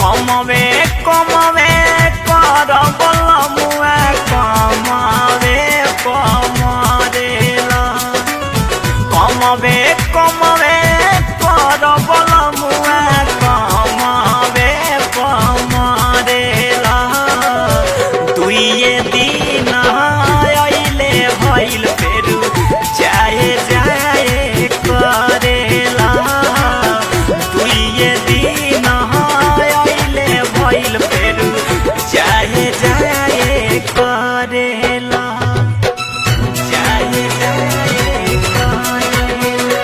कमवे कमवे कर बल मुआ कमवे कमरेला कमवे कमवे कर बल मुआ कमवे कमरेला दुइये दिन आइले भइल फेरू जाए जाए करेला दुइये दिन आइले भइल फेरू जाए जाए करेला जाए जाए करेला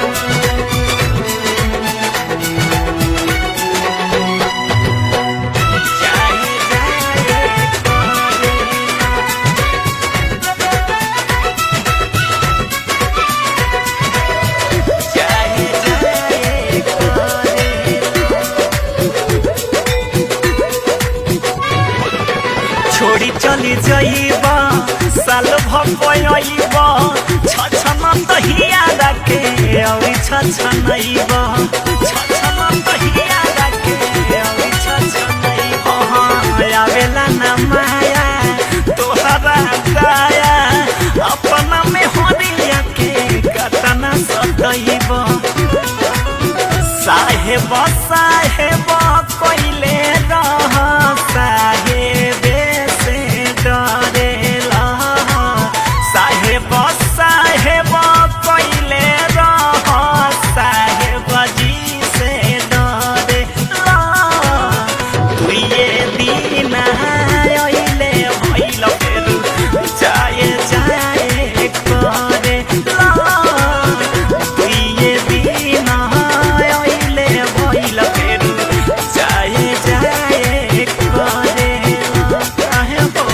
जाए जाए छोड़ी चली जाइबा साल भपयइबा छछन तहिया रखे औरी छछनइबा छछन तहिया रखे औरी छछनइबा आवेला ना माया तोहरा गाया अपना में होरिया के कतना सतइबा साहेब साहेब कइले रह साहेब से डरेला साहेब साहेब कइले रह साहेब जी से डरेला दुइये दिन आइले भइल फेरू जाए जाए करेला दुइये दिन आइले भइल फेरू जाए जाए करेला काहे हो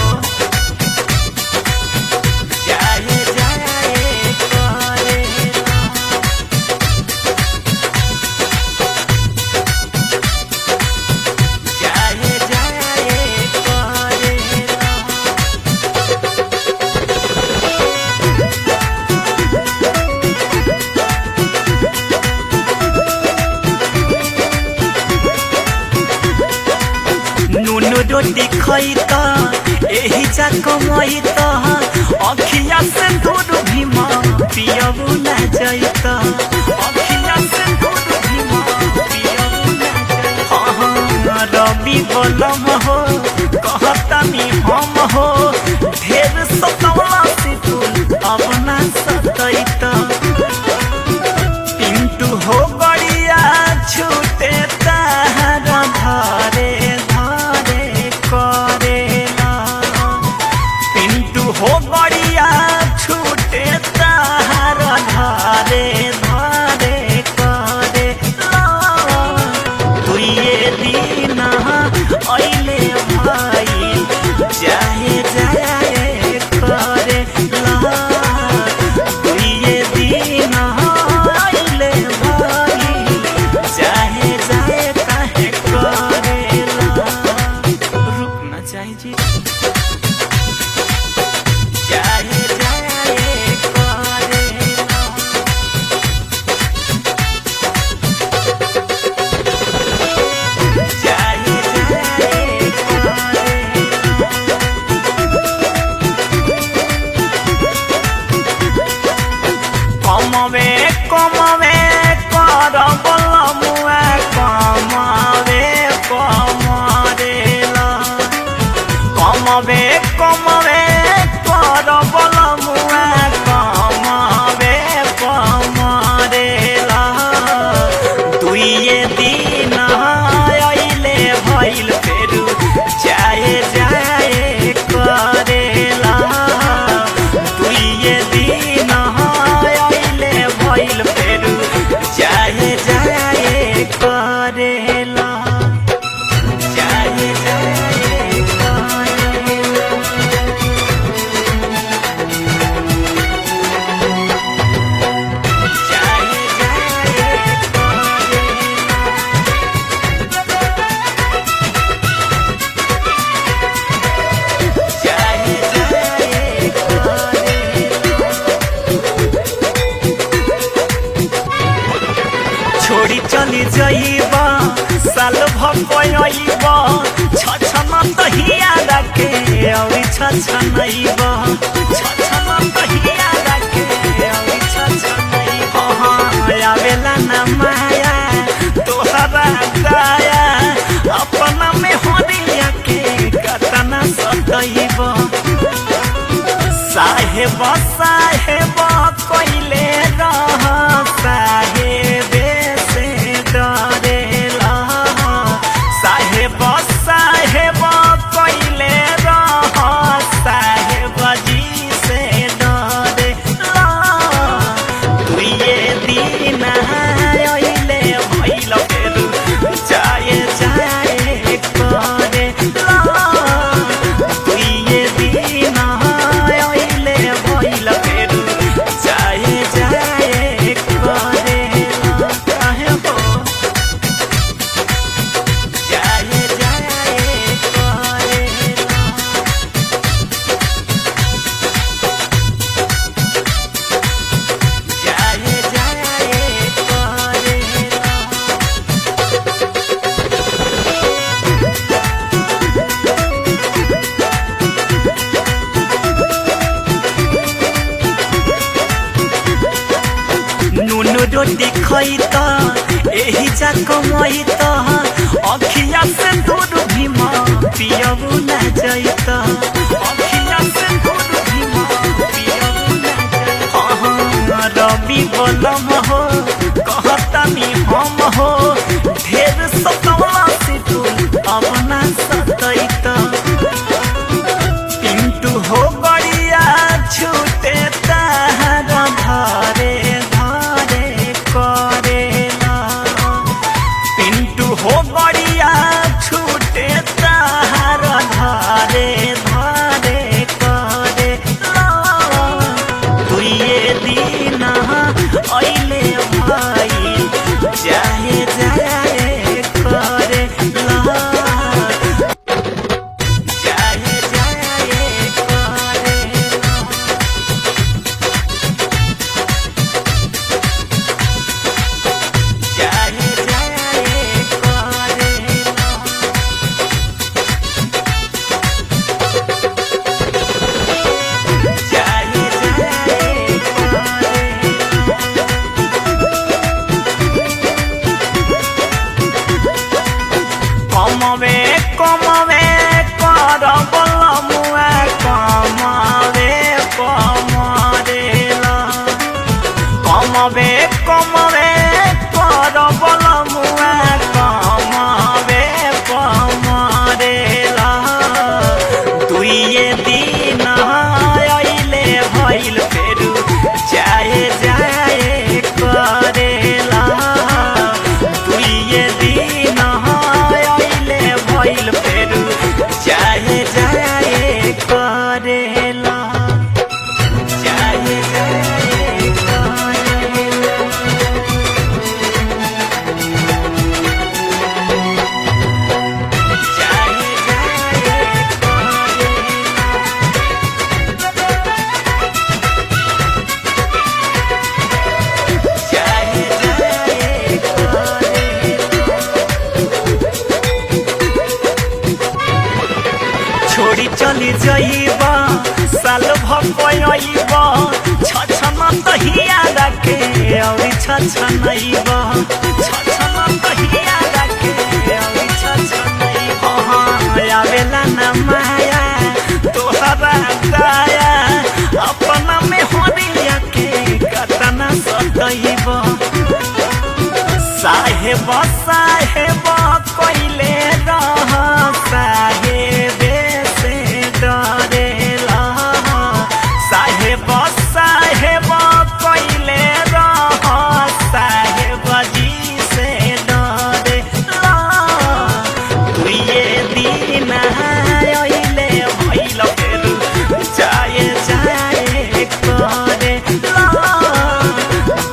जाए जाए करेला जाए जाए करेला नुनु रोटी खैत एही जा कमैत अखिया से दूर भीम पियबू ना जैत अखिया से दूर भीम पियबू ना जैत रवि बोलम हो कहतनी हम हो ढेर सतौला से तू अब ना सतैत पिंटू हो गड़िया छूटे तार धरे धरे करेला पिंटू हो गड़िया छूटे तार धरे धरे करेला दुइये दिन अइले भाई जाए जाए करेला दुइये दिन आइले भाई जाए जाए काहे करेला रुकना चाहिए जाए जाए करेला जाए जाए अइब छछन तहिया रखे औरी छछनइब छछन तहिया रखे औरी छछनइब आवेला न माया तोहरा दया अपना में होरिया के कतना सतइब साहेब साहेब कइले रह साहेब से डरेला साहेब साहेब कइले रह साहेब जी से डरेला दुइये दिन आइले भइल फेरु जाए जाए करेला दुइये दिन आइले भइल फेरु जाए जाए करेला काहे हो जाए जाए करेला जाए जाए करेला नून रोटी खैत एही जा कमैत अखिया से दूर भीम पियबू न जैत अखिया से दूर भीम पियबू न जैत रवि बलम हो कहतनी हम हो ढेर सतवा से तू अब ना सतैत पिंटू हो गड़िया छूटे तार धरे धरे करेला पिंटू हो गड़िया छूटे तार धरे धरे करेला दुइये दिन अइले भाई जाए जाए करेला जाए जाए करेला जाए जाए करेला जाए जाए कमवे कमवे कर बलमुआ कमवे कमरेला कमवे कमवे कर बलमुआ कमवे कमरेला दुइये दिन अइले भइल फेरु जाए जाए करेला दुइये दिन अइले भइल फेरु जाए जाए करेला जाए जाए करेला जाए जाए जाए जाए छोड़ी चली जाइब साल भपयब छछन तहिया रखे औरी छछनइब छछन तहिया रखे औरी छछनइब आवेला न माया तोहरा दया अपना में होरिया के कतना सतइब साहेब साहेब कइले रह साहेब से डरेला साहेब साहेब कइले रह साहेब जी से डरेला दुइये दिन अइले भइल फेरु जाए जाए करेला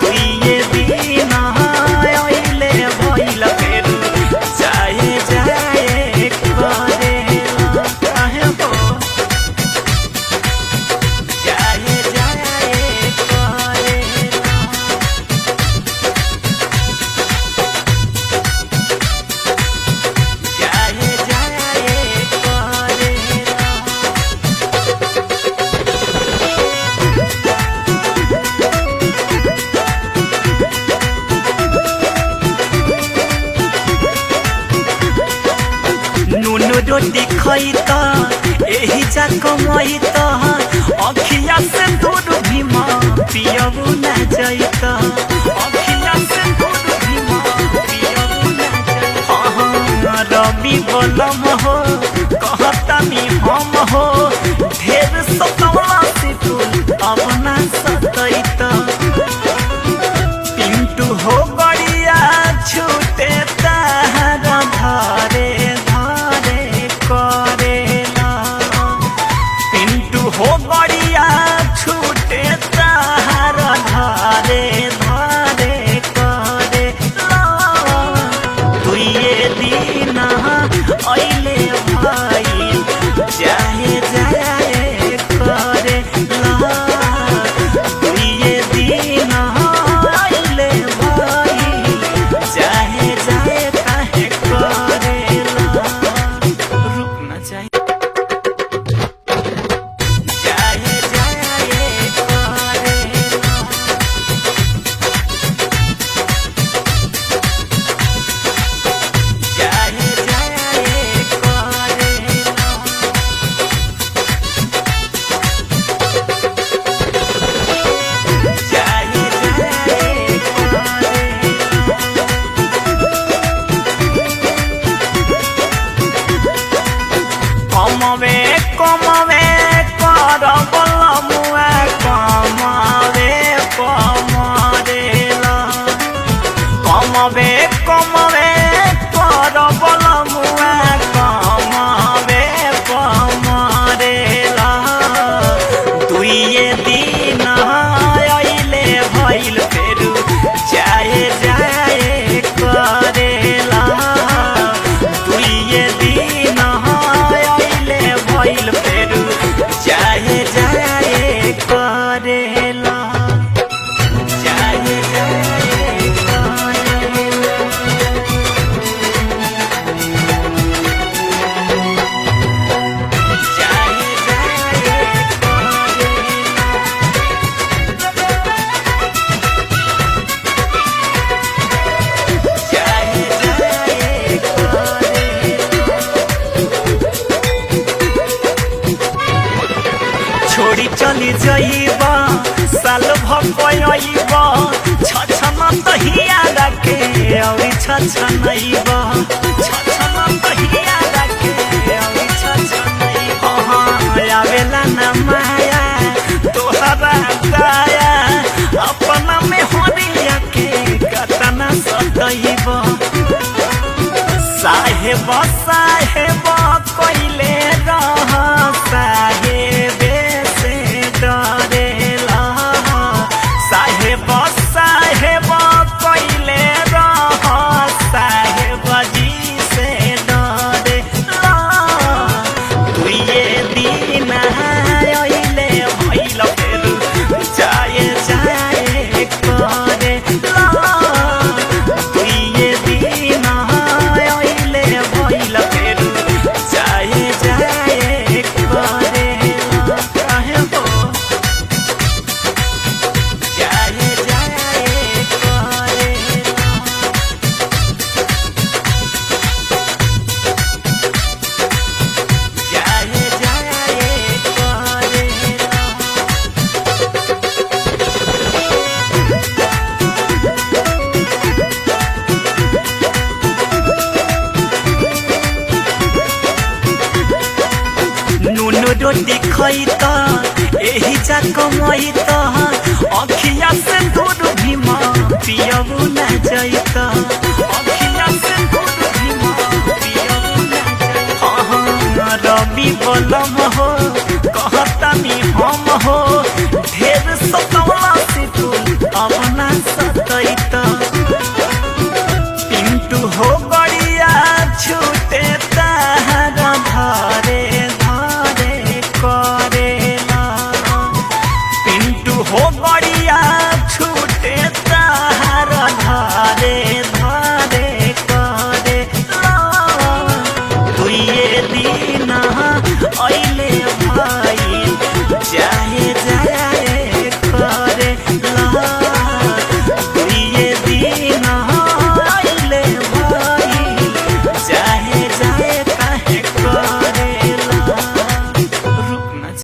दुइये दिन अइले भइल नून रोटी खैत एही जा कमैत अखिया से दूर भीम पियबू न जैत अखिया से दूर भीम पियबू न जैत रवि बलम हो कहतानी हम हो ढेर सतवला से तू अब ना सतैत पिंटू हो गड़िया छूटे तार धरे धरे करेला पिंटू हो गड़िया छूटे तार धरे धरे करेला दुइये दिन अइले भाई जाए जाए करेला दुइये दिन अइले भाई जाए जाए काहे करेला रुक न जाए जाए जाए करेला जाए जाए करेला जाए जाए कमवे कमवे कर बलमुआ कमवे कमरेला कमवे कमवे कर बलमुआ कमवे कमरेला दुइये दिन अइले भइल फेरू जाए जाए करेला दुइये दिन अइले भइल फेरू जाए जाए करेला जाए जाए करेला जाए जाए जाए जाए छोड़ी चली जाइबा साल भपयइबा छछन तहिया रखे औरी छछनइबा छछन तहिया रखे औरी छछनइबा आवेला न माया तोहरा दया अपना में होरिया के कतना सतइबा साहेब साहेब कइले रह साहेब से डरेला साहेब साहेब कइले रह साहेब जी से डरेला दुइये दिन अइले भइल फेरू जाए जाए करेला दुइये दिन अइले भइल फेरू जाए जाए करेला काहे हो जाए जाए करेला जाए जाए करेला नून रोटी खैत एही जा कमैत अखिया से दूर भीम पियबू न जैत अखिया से दूर भीम पियबू न जैत रवि बलम हो कहतानी हम हो ढेर सतवला से तू अब ना सतैत पिंटू हो